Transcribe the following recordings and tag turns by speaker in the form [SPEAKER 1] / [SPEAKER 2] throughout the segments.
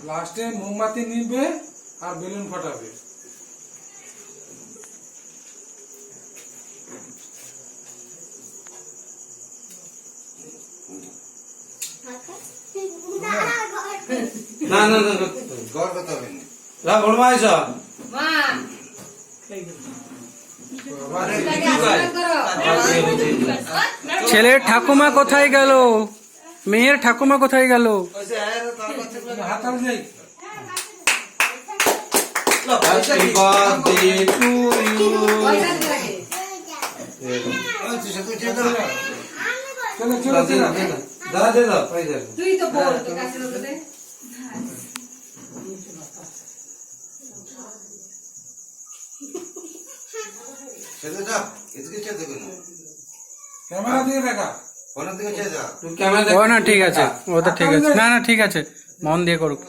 [SPEAKER 1] লাস্টে মোমবাতি নিবে আর বেলুন ফাটাবে।
[SPEAKER 2] না না না ঘর কথা হবে না বড় মা এসো মা
[SPEAKER 3] ছেলের ঠাকুমা কোথায় গেল? মেয়ের ঠাকুমা কোথায় গেল?
[SPEAKER 1] ক্যামেরা দিয়ে দেখা,
[SPEAKER 3] ও না ঠিক আছে, ও তো ঠিক আছে, না না ঠিক আছে, মন দিয়ে করুক।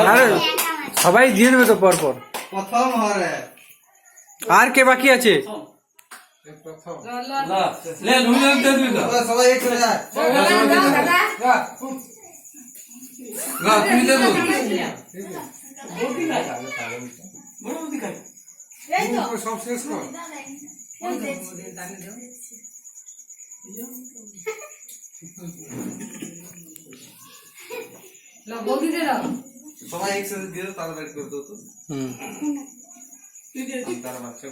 [SPEAKER 3] আরে সবাই দিয়ে দেবে তো পর পর। আর কে বাকি আছে?
[SPEAKER 1] সব শেষ কর।
[SPEAKER 2] সবাই একসাথে দিয়ে তাড়াতাড়ি করে দাও তো। তার বাচ্চা